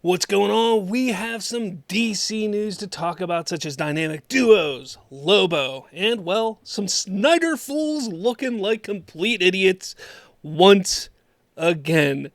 What's going on? We have some DC news to talk about, such as dynamic duos, Lobo, and, well, some Snyder fools looking like complete idiots once again.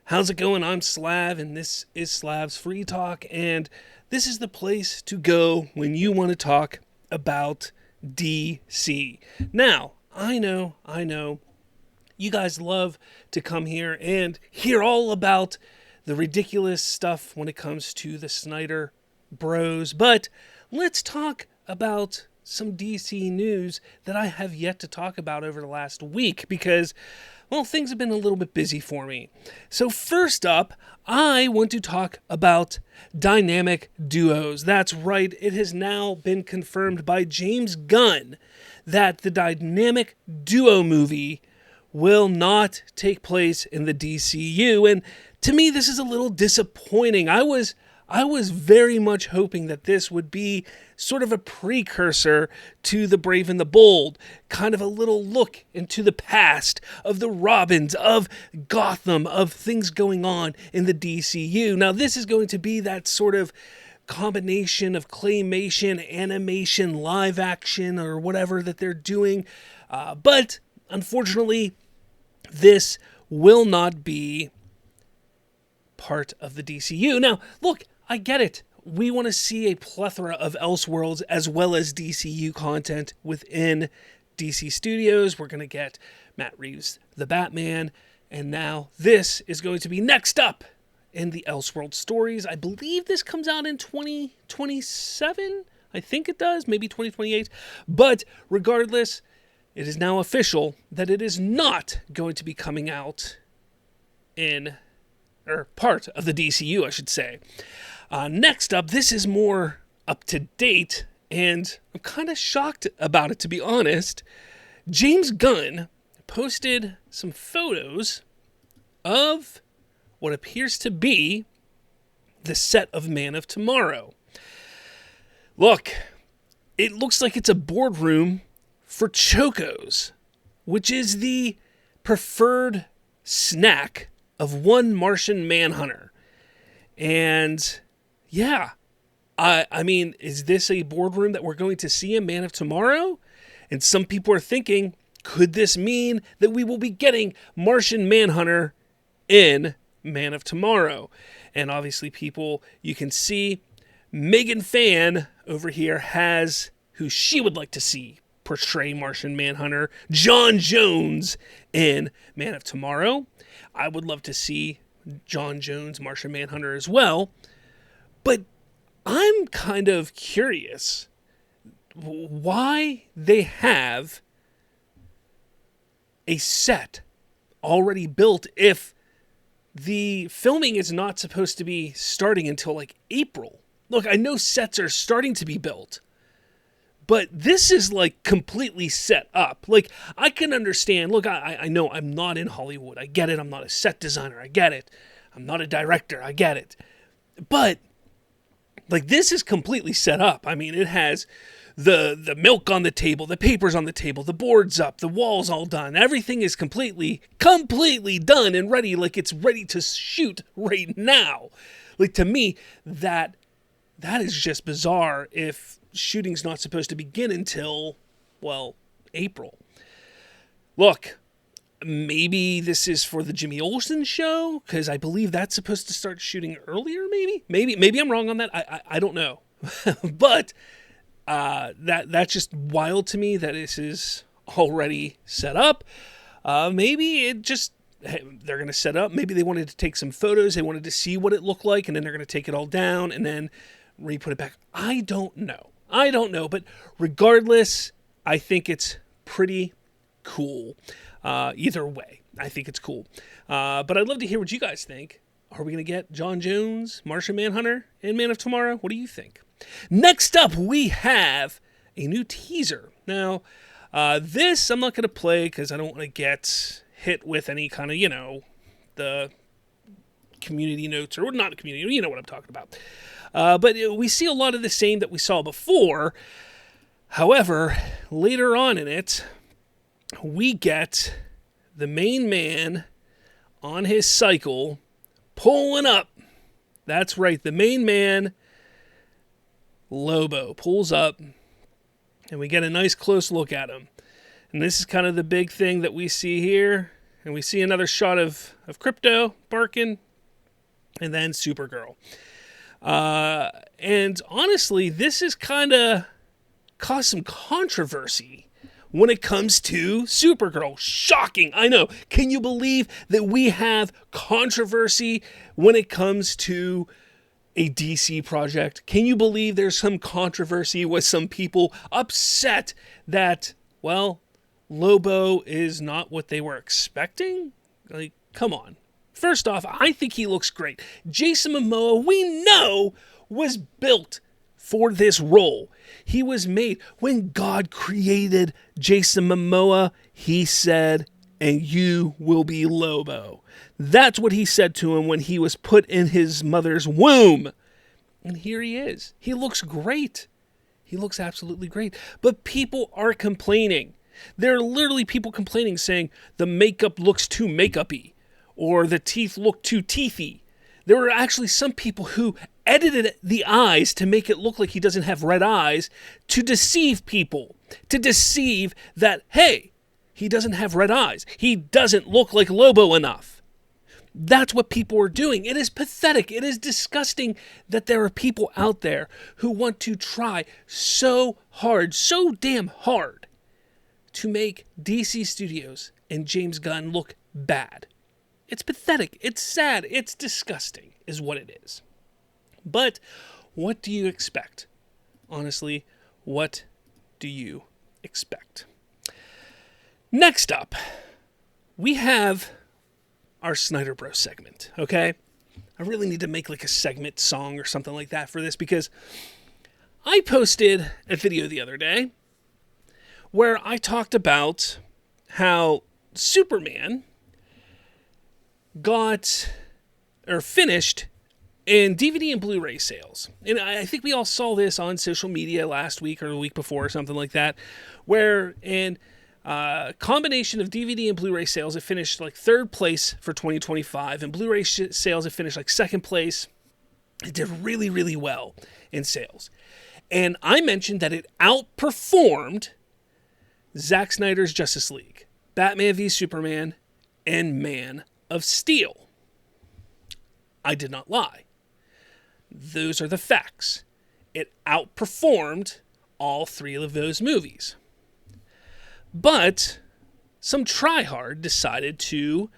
How's it going? I'm Slav, and this is Slav's Free Talk, and this is the place to go when you want to talk about DC. Now, I know, you guys love to come here and hear all about the ridiculous stuff when it comes to the Snyder Bros. But let's talk about some DC news that I have yet to talk about over the last week because, well, things have been a little bit busy for me. So first up, I want to talk about dynamic duos. That's right, it has now been confirmed by James Gunn that the dynamic duo movie will not take place in the DCU, and to me, this is a little disappointing. I was very much hoping that this would be sort of a precursor to The Brave and the Bold, kind of a little look into the past of the Robins, of Gotham, of things going on in the DCU. Now, this is going to be that sort of combination of claymation, animation, live action, or whatever that they're doing. But unfortunately, this will not be part of the DCU. Now, look, I get it. We want to see a plethora of Elseworlds as well as DCU content within DC Studios. We're going to get Matt Reeves' The Batman, and now this is going to be next up in the Elseworlds stories. I believe this comes out in 2027. I think it does, maybe 2028. But regardless, it is now official that it is not going to be coming out in, or part of the DCU, I should say. Next up, this is more up to date, and I'm kind of shocked about it, to be honest. James Gunn posted some photos of what appears to be the set of Man of Tomorrow. Look, it looks like it's a boardroom for Chocos, which is the preferred snack of one Martian Manhunter. And yeah, I mean, is this a boardroom that we're going to see in Man of Tomorrow? And some people are thinking, could this mean that we will be getting Martian Manhunter in Man of Tomorrow? And obviously, people, you can see Megan Fan over here has who she would like to see portray Martian Manhunter, John Jones, in Man of Tomorrow. I would love to see John Jones, Martian Manhunter as well. But I'm kind of curious why they have a set already built if the filming is not supposed to be starting until like April. Look, I know sets are starting to be built, but this is like completely set up. Like, I can understand. Look, I know I'm not in Hollywood. I get it. I'm not a set designer. I get it. I'm not a director. I get it. But, like, this is completely set up. I mean, it has the milk on the table, the papers on the table, the boards up, the walls all done. Everything is completely done and ready. Like, it's ready to shoot right now. Like, to me, that is just bizarre if shooting's not supposed to begin until, well, April. Look, maybe this is for the Jimmy Olsen show, because I believe that's supposed to start shooting earlier, maybe I'm wrong on that. I don't know. But that's just wild to me that this is already set up. Maybe it just, they're going to set up. Maybe they wanted to take some photos. They wanted to see what it looked like, and then they're going to take it all down and then re-put it back. I don't know, but regardless, I think it's pretty cool. Either way, I think it's cool. But I'd love to hear what you guys think. Are we going to get John Jones, Martian Manhunter, and Man of Tomorrow? What do you think? Next up, we have a new teaser. Now, this I'm not going to play because I don't want to get hit with any kind of, the community notes, or not community, you know what I'm talking about. But we see a lot of the same that we saw before. However, later on in it, we get the main man on his cycle pulling up That's right, the main man, Lobo, pulls up, and we get a nice close look at him. And this is kind of the big thing that we see here. And we see another shot of Crypto barking, and then Supergirl. And honestly, this has kind of caused some controversy when it comes to Supergirl. Shocking, I know. Can you believe that we have controversy when it comes to a DC project? Can you believe there's some controversy with some people upset that, well, Lobo is not what they were expecting? Like, come on. First off, I think he looks great. Jason Momoa, we know, was built for this role. He was made. When God created Jason Momoa, he said, "And you will be Lobo." That's what he said to him when he was put in his mother's womb. And here he is. He looks great. He looks absolutely great. But people are complaining. There are literally people complaining, saying the makeup looks too makeup-y, or the teeth look too teethy. There were actually some people who edited the eyes to make it look like he doesn't have red eyes, to deceive people, to deceive that, hey, he doesn't have red eyes. He doesn't look like Lobo enough. That's what people are doing. It is pathetic. It is disgusting that there are people out there who want to try so hard, so damn hard, to make DC Studios and James Gunn look bad. It's pathetic. It's sad. It's disgusting, is what it is. But what do you expect? Honestly, what do you expect? Next up, we have our Snyder Bros segment, okay? I really need to make like a segment song or something like that for this, because I posted a video the other day where I talked about how Superman got, or finished, in DVD and Blu-ray sales. And I think we all saw this on social media last week or the week before or something like that, where in combination of DVD and Blu-ray sales, it finished like third place for 2025, and Blu-ray sales, it finished like second place. It did really, really well in sales. And I mentioned that it outperformed Zack Snyder's Justice League, Batman v Superman, and Man of Steel. I did not lie. Those are the facts. It outperformed all three of those movies. But some tryhard decided to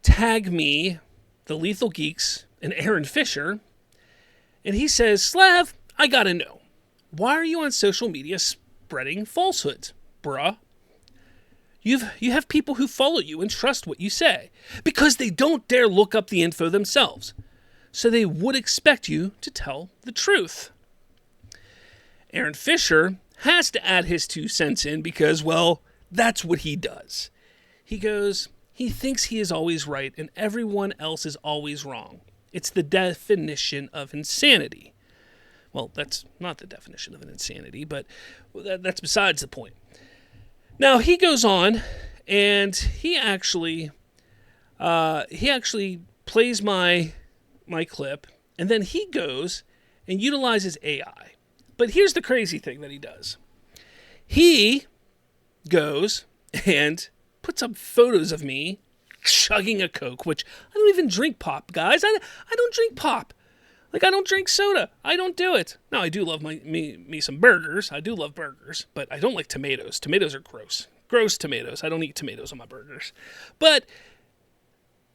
tag me, the Lethal Geeks, and Aaron Fisher, and he says, "Slav, I gotta know, why are you on social media spreading falsehoods, bruh? You have people who follow you and trust what you say, because they don't dare look up the info themselves. So they would expect you to tell the truth." Aaron Fisher has to add his 2 cents in because, well, that's what he does. He goes, he thinks he is always right and everyone else is always wrong. It's the definition of insanity. Well, that's not the definition of an insanity, but that's besides the point. Now, he goes on, and he actually plays my clip, and then he goes and utilizes AI. But here's the crazy thing that he does. He goes and puts up photos of me chugging a Coke, which I don't even drink pop, guys. I don't drink pop. Like, I don't drink soda. I don't do it. Now, I do love me some burgers. I do love burgers, but I don't like tomatoes. Tomatoes are gross. Gross tomatoes. I don't eat tomatoes on my burgers. But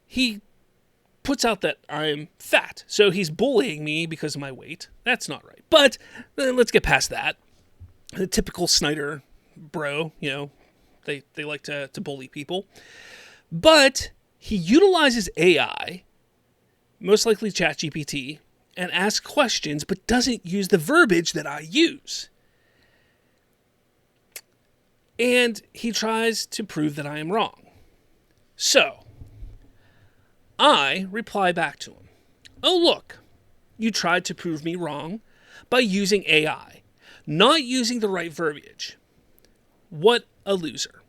he puts out that I'm fat, so he's bullying me because of my weight. That's not right. But let's get past that. The typical Snyder bro, they like to bully people. But he utilizes AI, most likely ChatGPT, and asks questions, but doesn't use the verbiage that I use. And he tries to prove that I am wrong. So, I reply back to him. "Oh, look, you tried to prove me wrong by using AI, not using the right verbiage. What a loser.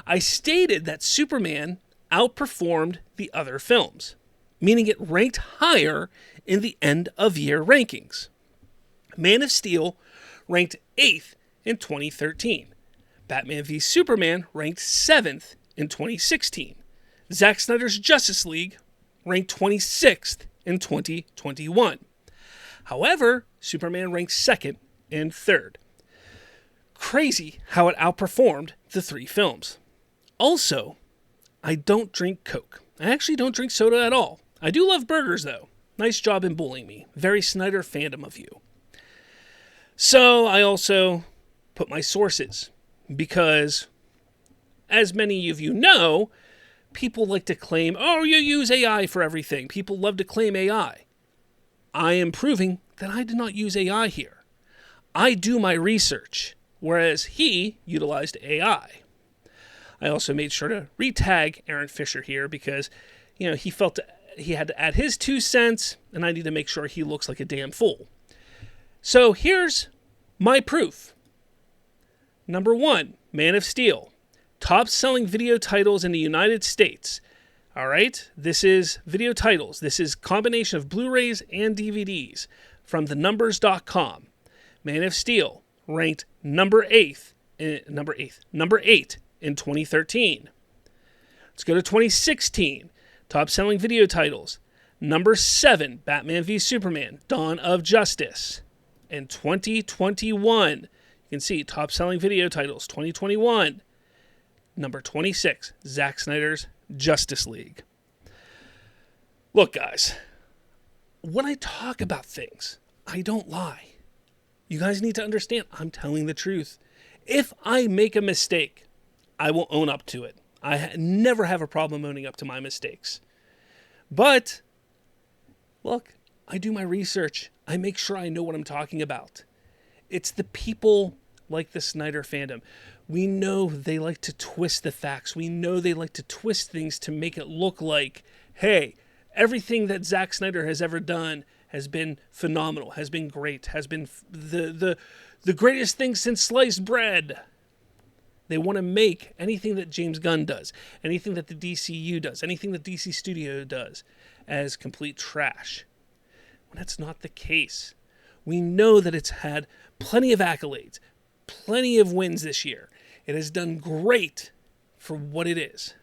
I stated that Superman outperformed the other films. meaning it ranked higher in the end-of-year rankings. Man of Steel ranked 8th in 2013. Batman v Superman ranked 7th in 2016. Zack Snyder's Justice League ranked 26th in 2021. However, Superman ranked 2nd and 3rd. Crazy how it outperformed the 3 films. Also, I don't drink Coke. I actually don't drink soda at all. I do love burgers, though. Nice job in bullying me. Very Snyder fandom of you. So I also put my sources because, as many of you know, people like to claim, oh, you use AI for everything. People love to claim AI. I am proving that I did not use AI here. I do my research, whereas he utilized AI. I also made sure to re-tag Aaron Fisher here because, he felt he had to add his 2 cents, and I need to make sure he looks like a damn fool. So here's my proof. Number 1, Man of Steel. Top selling video titles in the United States. All right, this is video titles. This is combination of Blu-rays and DVDs from thenumbers.com. Man of Steel ranked number 8 in 2013. Let's go to 2016. Top selling video titles. Number 7, Batman v Superman, Dawn of Justice. In 2021, you can see top selling video titles, 2021. Number 26, Zack Snyder's Justice League. Look, guys, when I talk about things, I don't lie. You guys need to understand, I'm telling the truth. If I make a mistake, I will own up to it. I never have a problem owning up to my mistakes. But, look, I do my research. I make sure I know what I'm talking about. It's the people like the Snyder fandom. We know they like to twist the facts. We know they like to twist things to make it look like, hey, everything that Zack Snyder has ever done has been phenomenal, has been great, has been the greatest thing since sliced bread. They want to make anything that James Gunn does, anything that the DCU does, anything that DC Studio does as complete trash. When that's not the case. We know that it's had plenty of accolades, plenty of wins this year. It has done great for what it is.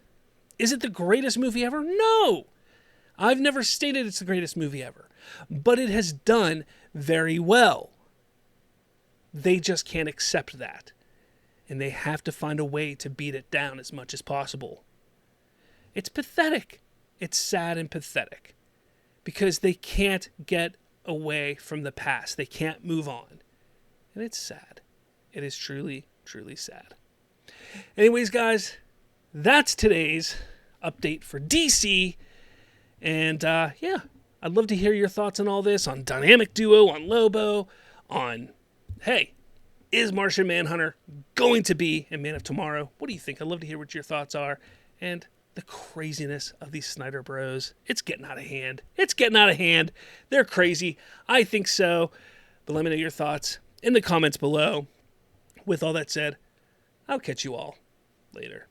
Is it the greatest movie ever? No! I've never stated it's the greatest movie ever. But it has done very well. They just can't accept that. And they have to find a way to beat it down as much as possible. It's pathetic. It's sad and pathetic. Because they can't get away from the past. They can't move on. And it's sad. It is truly, truly sad. Anyways, guys, that's today's update for DC. And, I'd love to hear your thoughts on all this, on Dynamic Duo, on Lobo, on, hey, is Martian Manhunter going to be in Man of Tomorrow? What do you think? I'd love to hear what your thoughts are. And the craziness of these Snyder Bros. It's getting out of hand. It's getting out of hand. They're crazy. I think so. But let me know your thoughts in the comments below. With all that said, I'll catch you all later.